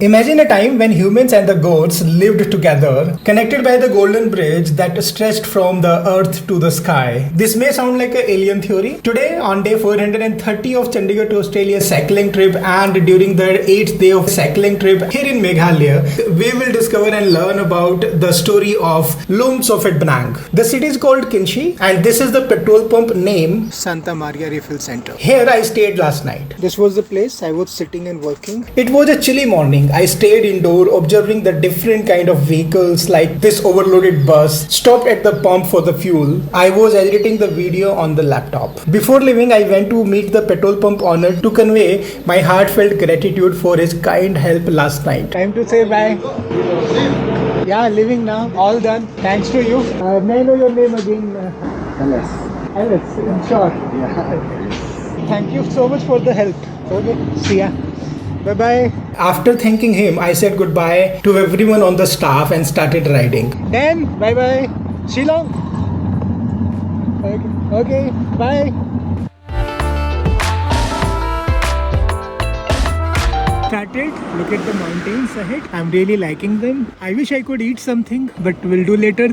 Imagine a time when humans and the goats lived together, connected by the golden bridge that stretched from the earth to the sky. This may sound like an alien theory. Today, on day 430 of Chandigarh to Australia cycling trip and during the 8th day of cycling trip here in Meghalaya, we will discover and learn about the story of Lum Sohpetbneng. The city is called Kynshi and this is the petrol pump name Santa Maria Refill Center. Here I stayed last night. This was the place I was sitting and working. It was a chilly morning. I stayed indoor observing the different kind of vehicles like this overloaded bus stopped at the pump for the fuel. I was editing the video on the laptop. Before leaving, I went to meet the petrol pump owner to convey my heartfelt gratitude for his kind help last night. Time to say bye. Yeah, leaving now. All done. Thanks to you. May I know your name again? Alice. Alice, in short. Yeah. Thank you so much for the help. Okay, see ya. Bye-bye. After thanking him, I said goodbye to everyone on the staff and started riding. Then, bye-bye. Shillong. Okay, bye. Started. Look at the mountains ahead. I'm really liking them. I wish I could eat something, but we'll do later.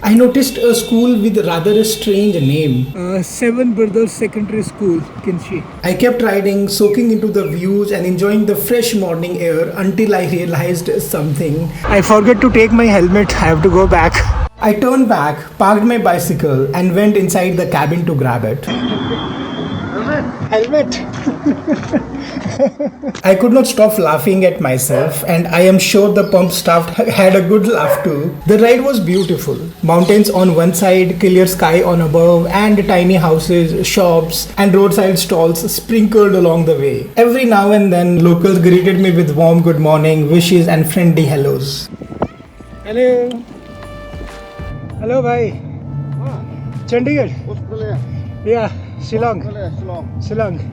I noticed a school with rather a strange name. Seven Brothers Secondary School, Kynshi. I kept riding, soaking into the views and enjoying the fresh morning air until I realized something. I forgot to take my helmet. I have to go back. I turned back, parked my bicycle and went inside the cabin to grab it. Helmet! I could not stop laughing at myself and I am sure the pump staff had a good laugh too. The ride was beautiful. Mountains on one side, clear sky on above and tiny houses, shops and roadside stalls sprinkled along the way. Every now and then locals greeted me with warm good morning, wishes and friendly hellos. Hello. Hello bhai. Chandigarh. Australia. Yeah, Shillong. Shillong.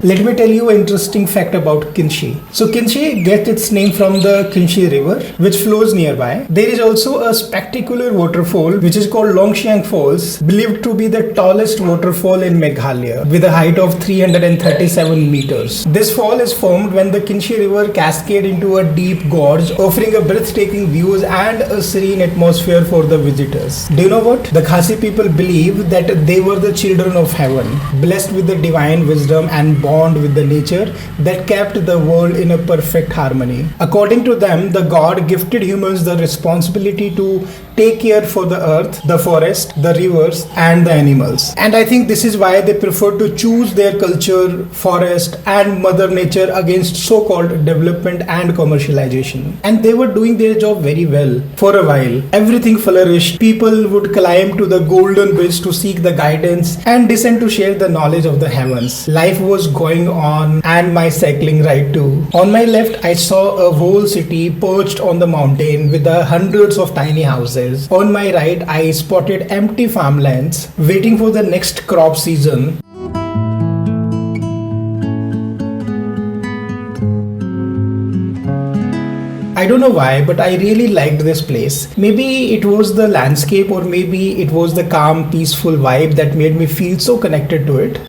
Let me tell you an interesting fact about Kynshi. So Kynshi gets its name from the Kynshi River, which flows nearby. There is also a spectacular waterfall which is called Langshiang Falls, believed to be the tallest waterfall in Meghalaya with a height of 337 meters. This fall is formed when the Kynshi River cascades into a deep gorge, offering a breathtaking views and a serene atmosphere for the visitors. Do you know what? The Khasi people believe that they were the children of heaven, blessed with the divine wisdom and bond with the nature that kept the world in a perfect harmony. According to them, the god gifted humans the responsibility to take care for the earth, the forest, the rivers and the animals. And I think this is why they prefer to choose their culture, forest and mother nature against so-called development and commercialization. And they were doing their job very well. For a while, everything flourished. People would climb to the golden bridge to seek the guidance and descend to share the knowledge of the heavens. Life was going on and my cycling ride too. On my left, I saw a whole city perched on the mountain with the hundreds of tiny houses. On my right, I spotted empty farmlands waiting for the next crop season. I don't know why, but I really liked this place. Maybe it was the landscape or maybe it was the calm, peaceful vibe that made me feel so connected to it.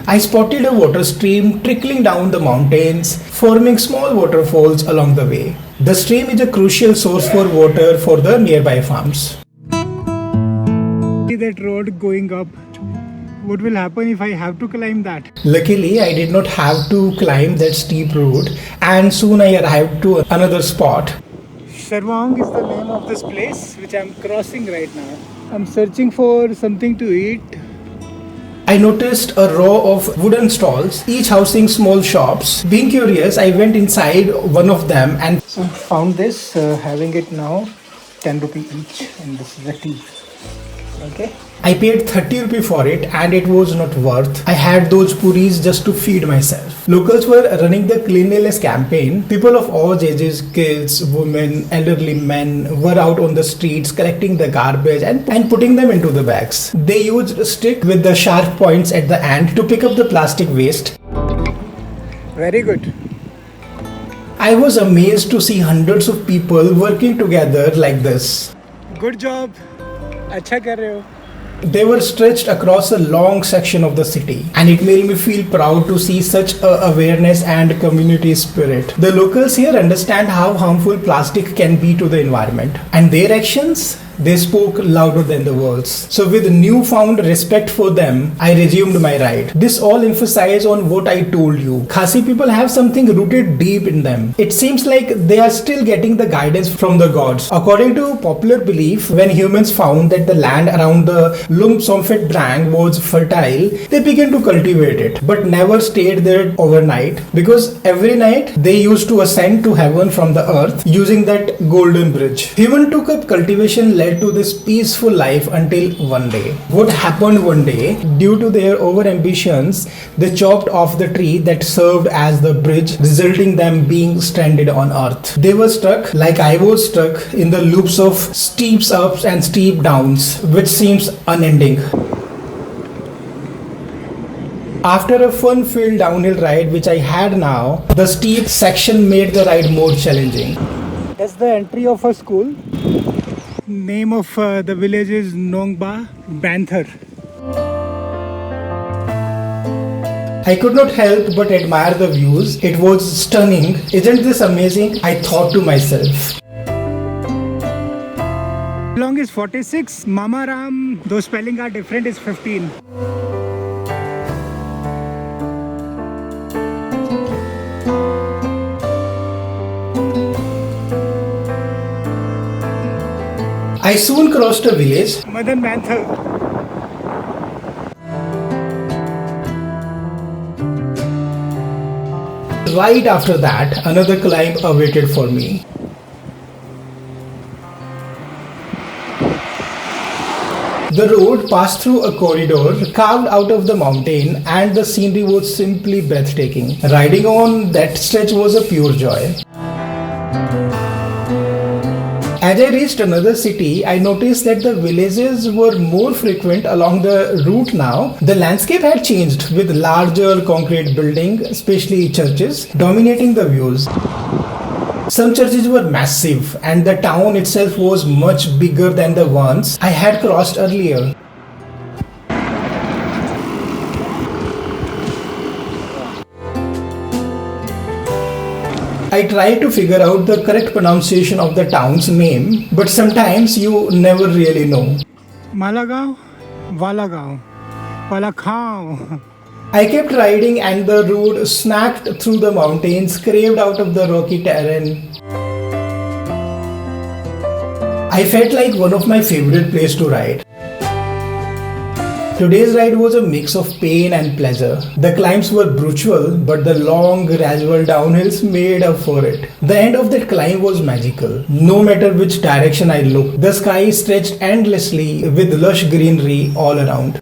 I spotted a water stream trickling down the mountains, forming small waterfalls along the way. The stream is a crucial source for water for the nearby farms. See that road going up. What will happen if I have to climb that? Luckily, I did not have to climb that steep road and soon I arrived to another spot. Shillong is the name of this place which I am crossing right now. I am searching for something to eat. I noticed a row of wooden stalls, each housing small shops. Being curious, I went inside one of them and found this, having it now, 10 rupee each, and this is the tea. Okay. I paid 30 rupee for it and it was not worth. I had those puris just to feed myself. Locals were running the cleanliness campaign. People of all ages, kids, women, elderly men were out on the streets collecting the garbage and putting them into the bags. They used a stick with the sharp points at the end to pick up the plastic waste. Very good. I was amazed to see hundreds of people working together like this. Good job. अच्छा कर रहे हो. They were stretched across a long section of the city, and it made me feel proud to see such awareness and community spirit. The locals here understand how harmful plastic can be to the environment, and their actions, they spoke louder than the words. So with newfound respect for them, I resumed my ride. This all emphasizes on what I told you. Khasi people have something rooted deep in them. It seems like they are still getting the guidance from the gods. According to popular belief, when humans found that the land around the Lum Sohpetbneng was fertile, they began to cultivate it, but never stayed there overnight, because every night they used to ascend to heaven from the earth using that golden bridge. Human took up cultivation led to this peaceful life until one day. What happened one day, due to their over ambitions, they chopped off the tree that served as the bridge, resulting them being stranded on earth. They were stuck, like I was stuck, in the loops of steep ups and steep downs, which seems unending. After a fun-filled downhill ride which I had now, the steep section made the ride more challenging. That's the entry of a school. Name of the village is Nongba Banther. I could not help but admire the views. It was stunning. Isn't this amazing? I thought to myself. Shillong is 46. Mawmaram, though spelling are different, is 15. I soon crossed a village. Madan Banther. Right after that, another climb awaited for me. The road passed through a corridor carved out of the mountain, and the scenery was simply breathtaking. Riding on that stretch was a pure joy. As I reached another city, I noticed that the villages were more frequent along the route now. The landscape had changed, with larger concrete buildings, especially churches, dominating the views. Some churches were massive, and the town itself was much bigger than the ones I had crossed earlier. I tried to figure out the correct pronunciation of the town's name, but sometimes you never really know. Malagaon, Walagaon, Walakhaon. I kept riding, and the road snapped through the mountains, carved out of the rocky terrain. I felt like one of my favorite places to ride. Today's ride was a mix of pain and pleasure. The climbs were brutal, but the long, gradual downhills made up for it. The end of that climb was magical. No matter which direction I looked, the sky stretched endlessly with lush greenery all around.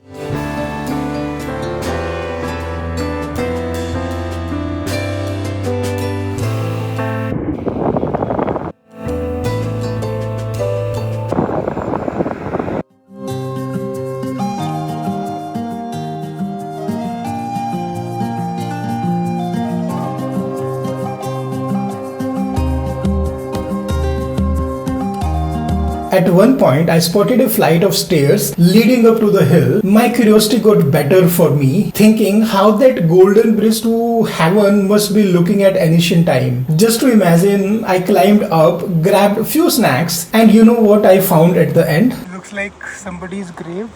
At one point, I spotted a flight of stairs leading up to the hill. My curiosity got better for me, thinking how that golden bridge to heaven must be looking at ancient time. Just to imagine, I climbed up, grabbed a few snacks, and you know what I found at the end? Looks like somebody's grave.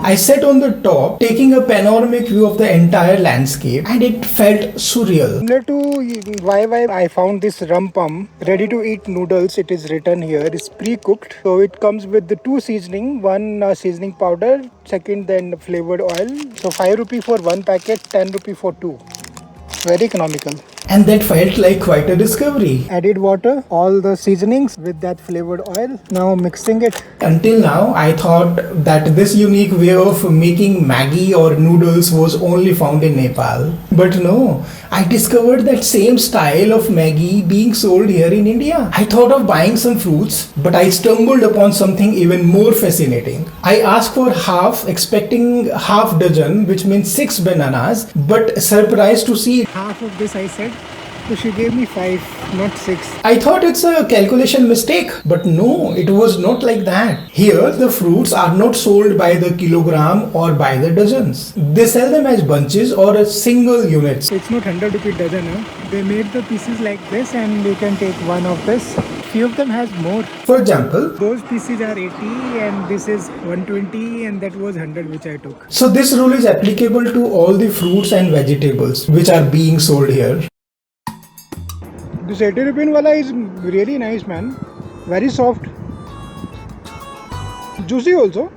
I sat on the top, taking a panoramic view of the entire landscape, and it felt surreal. Similar to why I found this rampam, ready to eat noodles, it is written here, is pre-cooked. So it comes with the two seasoning, one seasoning powder, second then flavored oil. So 5 rupee for one packet, 10 rupee for two. Very economical. And that felt like quite a discovery. Added water, all the seasonings with that flavored oil. Now mixing it. Until now, I thought that this unique way of making Maggi or noodles was only found in Nepal. But no, I discovered that same style of Maggi being sold here in India. I thought of buying some fruits, but I stumbled upon something even more fascinating. I asked for half, expecting half dozen, which means 6 bananas, but surprised to see half of this, I said. So she gave me 5, not 6. I thought it's a calculation mistake, but no, it was not like that. Here, the fruits are not sold by the kilogram or by the dozens. They sell them as bunches or as single units. It's not 100 rupee dozen, huh? They made the pieces like this and you can take one of this. Few of them has more. For example, Those pieces are 80 and this is 120 and that was 100 which I took. so this rule is applicable to all the fruits and vegetables which are being sold here. This 80 rupee wala is really nice, man. Very soft. Juicy also.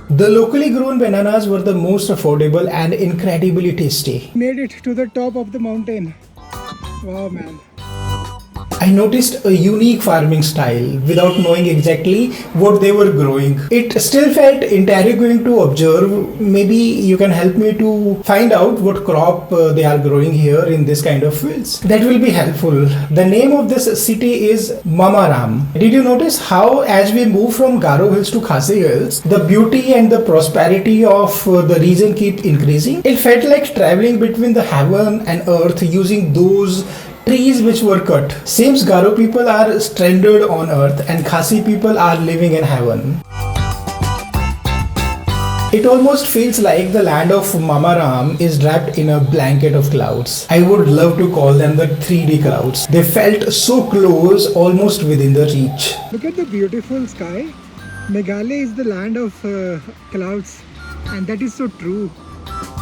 The locally grown bananas were the most affordable and incredibly tasty. Made it to the top of the mountain. Wow, man. I noticed a unique farming style without knowing exactly what they were growing. It still felt intriguing to observe. Maybe you can help me to find out what crop they are growing here in this kind of fields. That will be helpful. The name of this city is Mawmaram. Did you notice how as we move from Garo Hills to Khasi Hills, the beauty and the prosperity of the region keep increasing? It felt like traveling between the heaven and earth using those trees which were cut. Seems Garo people are stranded on earth and Khasi people are living in heaven. It almost feels like the land of Mawmaram is wrapped in a blanket of clouds. I would love to call them the 3D clouds. They felt so close, almost within the reach. Look at the beautiful sky. Meghalaya is the land of clouds and that is so true.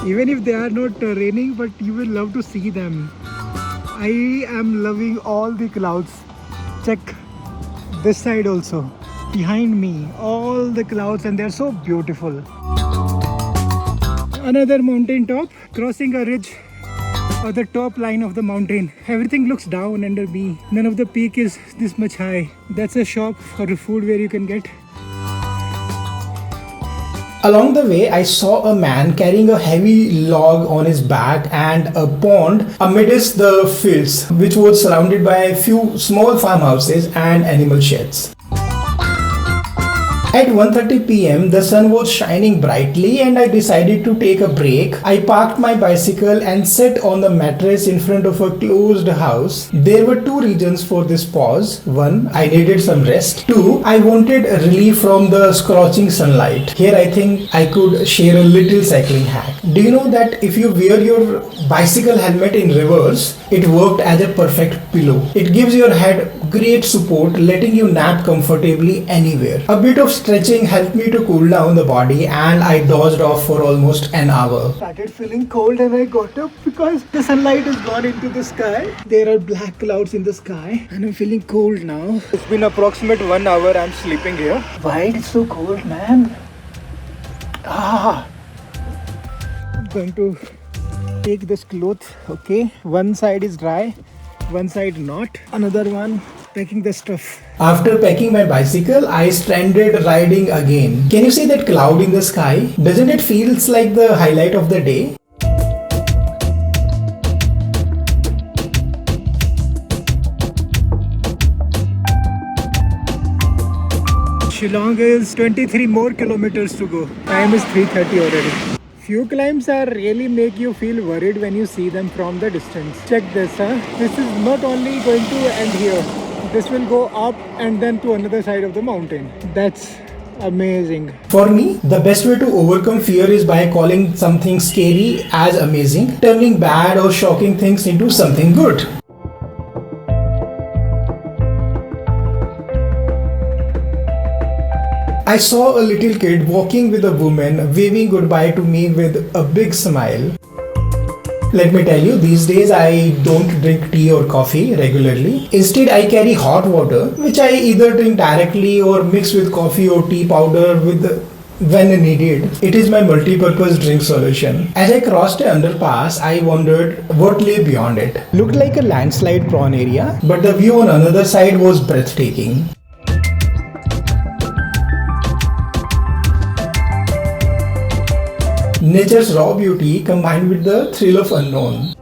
Even if they are not raining, but you will love to see them. I am loving all the clouds. Check this side also. Behind me, all the clouds and they are so beautiful. Another mountain top, crossing a ridge or the top line of the mountain. Everything looks down under me. None of the peak is this much high. That's a shop for food where you can get. Along the way, I saw a man carrying a heavy log on his back and a pond amidst the fields, which was surrounded by a few small farmhouses and animal sheds. At 1:30 p.m., the sun was shining brightly and I decided to take a break. I parked my bicycle and sat on the mattress in front of a closed house. There were two reasons for this pause. One, I needed some rest. Two, I wanted relief from the scorching sunlight. Here I think I could share a little cycling hack. Do you know that if you wear your bicycle helmet in reverse, it worked as a perfect pillow. It gives your head great support, letting you nap comfortably anywhere. A bit of stretching helped me to cool down the body and I dozed off for almost an hour. Started feeling cold and I got up because the sunlight has gone into the sky. There are black clouds in the sky and I'm feeling cold now. It's been approximate 1 hour I'm sleeping here. Why it's so cold, man? I'm going to take this cloth. Okay, one side is dry, one side not. Another one, packing the stuff. After packing my bicycle, I stranded riding again. Can you see that cloud in the sky? Doesn't it feels like the highlight of the day? Shillong is 23 more kilometers to go. Time is 3:30 already. Few climbs are really make you feel worried when you see them from the distance. Check this, huh? This is not only going to end here. This will go up and then to another side of the mountain. That's amazing. For me, the best way to overcome fear is by calling something scary as amazing, turning bad or shocking things into something good. I saw a little kid walking with a woman waving goodbye to me with a big smile. Let me tell you, these days I don't drink tea or coffee regularly. Instead, I carry hot water, which I either drink directly or mix with coffee or tea powder when needed. It is my multi-purpose drink solution. As I crossed an underpass, I wondered what lay beyond it. Looked like a landslide prone area, but the view on another side was breathtaking. Nature's raw beauty combined with the thrill of unknown.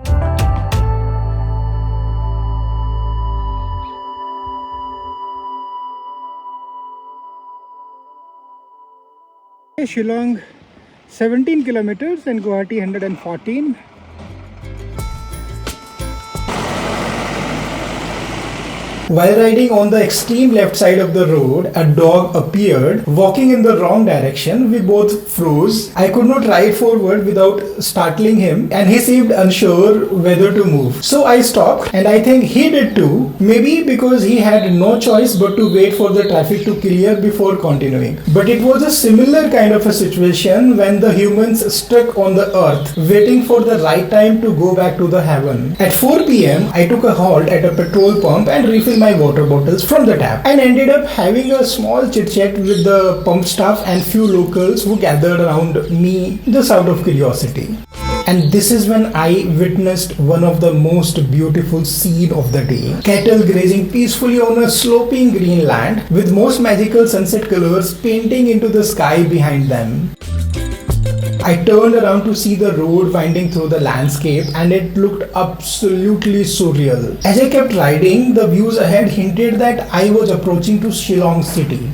Shillong 17 kilometers and Guwahati 114. While riding on the extreme left side of the road, a dog appeared, walking in the wrong direction. We both froze. I could not ride forward without startling him, and he seemed unsure whether to move. So I stopped, and I think he did too. Maybe because he had no choice but to wait for the traffic to clear before continuing. But it was a similar kind of a situation when the humans stuck on the earth, waiting for the right time to go back to the heaven. At 4 p.m., I took a halt at a petrol pump and refilled my water bottles from the tap, and ended up having a small chit chat with the pump staff and few locals who gathered around me just out of curiosity. And this is when I witnessed one of the most beautiful scene of the day. Cattle grazing peacefully on a sloping green land with most magical sunset colors painting into the sky behind them. I turned around to see the road winding through the landscape, and it looked absolutely surreal. As I kept riding, the views ahead hinted that I was approaching to Shillong city.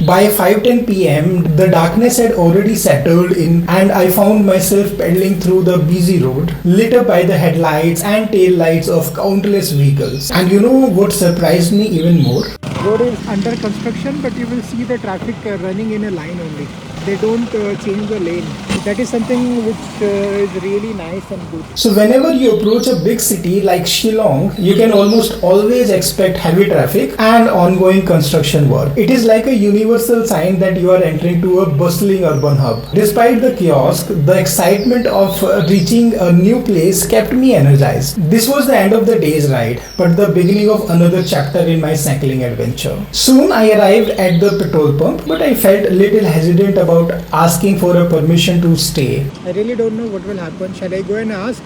By 5:10 p.m., the darkness had already settled in, and I found myself pedaling through the busy road, lit up by the headlights and tail lights of countless vehicles. And you know what surprised me even more? Road is under construction, but you will see the traffic running in a line only. They don't change the lane. That is something which is really nice and good. So whenever you approach a big city like Shillong, you can almost always expect heavy traffic and ongoing construction work. It is like a universal sign that you are entering to a bustling urban hub. Despite the kiosk, the excitement of reaching a new place kept me energized. This was the end of the day's ride, but the beginning of another chapter in my cycling adventure. Soon I arrived at the petrol pump, but I felt a little hesitant about asking for a permission to stay. I really don't know what will happen. Shall I go and ask?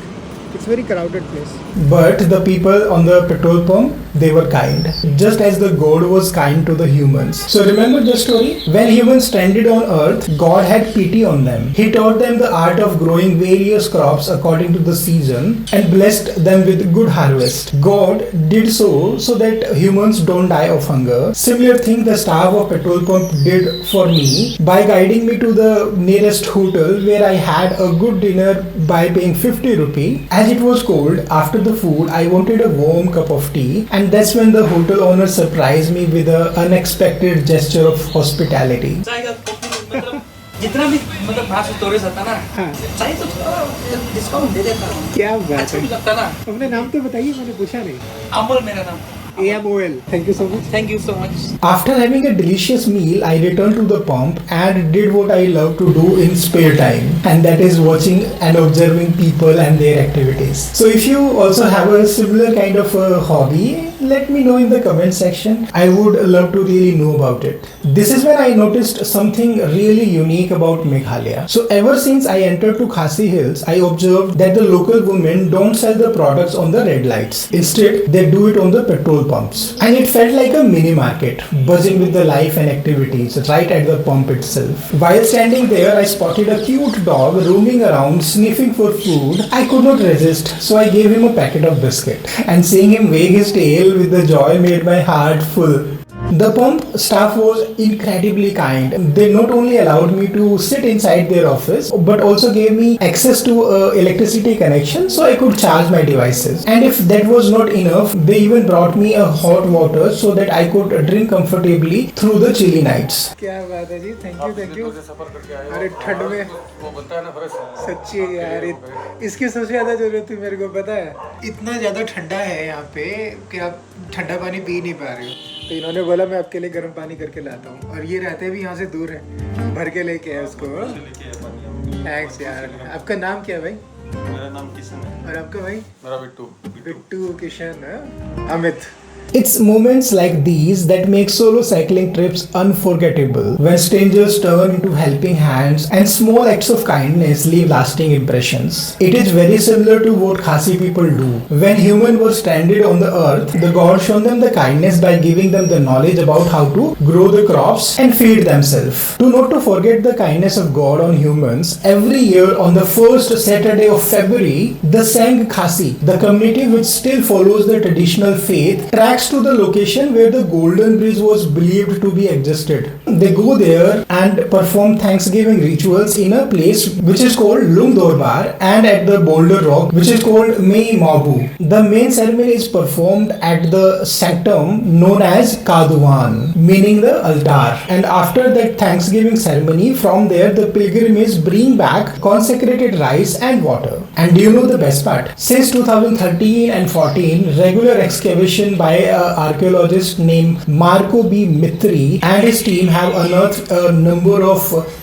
It's a very crowded place. But the people on the petrol pump, they were kind, just as the God was kind to the humans. So remember the story? When humans stranded on earth, God had pity on them. He taught them the art of growing various crops according to the season and blessed them with good harvest. God did so that humans don't die of hunger. Similar thing the staff of petrol pump did for me by guiding me to the nearest hotel, where I had a good dinner by paying 50 rupee. As it was cold, after the food, I wanted a warm cup of tea, and that's when the hotel owner surprised me with an unexpected gesture of hospitality. जितना भी मतलब fast storage आता ना चाहिए तो थोड़ा discount दे देता हूँ। क्या बात अच्छा है। भी लगता ना। अपने नाम तो बताइए, मैंने पूछा नहीं। अमल मेरा नाम। AMOL. Thank you so much. Thank you so much. After having a delicious meal, I returned to the pump and did what I love to do in spare time, and that is watching and observing people and their activities. So if you also have a similar kind of a hobby, let me know in the comment section. I would love to really know about it. This is when I noticed something really unique about Meghalaya. So ever since I entered to Khasi Hills, I observed that the local women don't sell the products on the red lights. Instead, they do it on the petrol pumps. And it felt like a mini market, buzzing with the life and activities right at the pump itself. While standing there, I spotted a cute dog roaming around, sniffing for food. I could not resist, so I gave him a packet of biscuit. And seeing him wag his tail with the joy made my heart full. The pump staff was incredibly kind. They not only allowed me to sit inside their office, but also gave me access to electricity connection so I could charge my devices. And if that was not enough, they even brought me a hot water so that I could drink comfortably through the chilly nights. क्या बात है जी, thank you. अरे ठंड में सच्ची यार, इसकी सबसे ज्यादा जरूरत थी मेरे को, पता है। इतना ज्यादा ठंडा है यहाँ पे कि आप ठंडा पानी पी नहीं पा रहे हो, तो इन्होंने बोला मैं आपके लिए गर्म पानी करके लाता हूँ। और ये रहते भी यहाँ से दूर है, भर के लेके आए उसको। थैंक्स यार। आपका नाम क्या है भाई? मेरा नाम किशन है। और आपका भाई? मेरा Bittu. Bittu, Kishan, Amit. It's moments like these that make solo cycling trips unforgettable, when strangers turn into helping hands and small acts of kindness leave lasting impressions. It is very similar to what Khasi people do. When humans were stranded on the earth, the God showed them the kindness by giving them the knowledge about how to grow the crops and feed themselves. Not to forget the kindness of God on humans, every year on the first Saturday of February, the Sang Khasi, the community which still follows the traditional faith, tracks tracks to the location where the Golden Bridge was believed to be existed. They go there and perform Thanksgiving rituals in a place which is called Lung Dorbar and at the Boulder Rock which is called Mei-Mawbuh. The main ceremony is performed at the sanctum known as Duwan, meaning the altar. And after that Thanksgiving ceremony, from there the pilgrimage bring back consecrated rice and water. And do you know the best part? Since 2013 and 14, regular excavation by an archaeologist named Marco B. Mitri and his team have unearthed a number of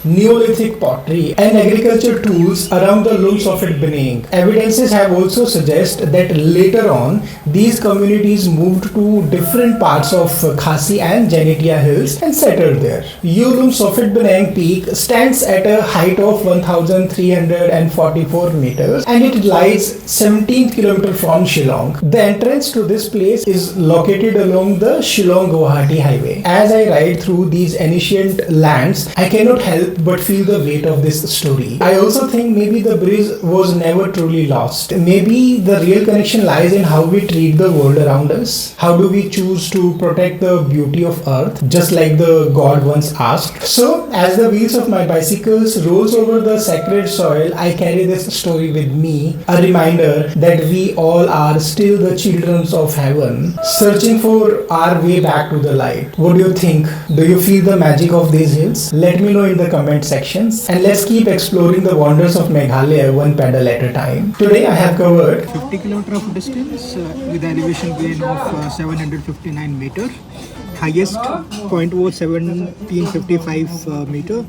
Neolithic pottery and agriculture tools around the Lum Sohpetbneng. Evidences have also suggested that later on these communities moved to different parts of Khasi and Janitia hills and settled there. U Lum Sohpetbneng Peak stands at a height of 1,344 meters and it lies 17 km from Shillong. The entrance to this place is located along the Shillong-Guwahati highway. As I ride through these ancient lands, I cannot help but feel the weight of this story. I also think maybe the bridge was never truly lost. Maybe the real connection lies in how we treat the world around us. How do we choose to protect the beauty of earth, just like the god once asked? So, as the wheels of my bicycles rolls over the sacred soil, I carry this story with me, a reminder that we all are still the children of heaven, searching for our way back to the light. What do you think? Do you feel the magic of these hills? Let me know in the comment sections, and let's keep exploring the wonders of Meghalaya one pedal at a time. Today I have covered 50 km of distance with elevation gain of 759 meter. Highest point was 1755 meter,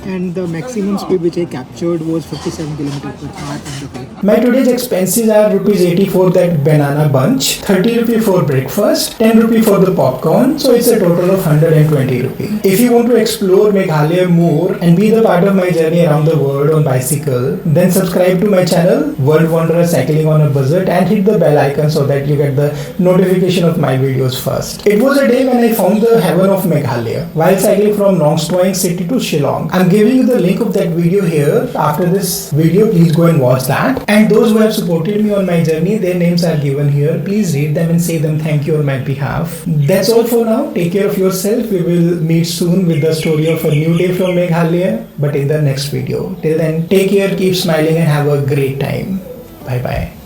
and the maximum speed which I captured was 57 km per hour on the way. My today's expenses are rupees 80 for that banana bunch, 30 rupee for breakfast, 10 rupee for the popcorn, so it's a total of 120 rupee. If you want to explore Meghalaya more and be the part of my journey around the world on bicycle, then subscribe to my channel World Wanderer Cycling on a Budget and hit the bell icon so that you get the notification of my videos first. It was a day when I found the heaven of Meghalaya while cycling from Langshiang city to Shillong. I'm giving you the link of that video here. After this video, please go and watch that. And those who have supported me on my journey, their names are given here. Please read them and say them thank you on my behalf. That's all for now. Take care of yourself. We will meet soon with the story of a new day from Meghalaya, but in the next video. Till then, take care, keep smiling and have a great time. Bye bye.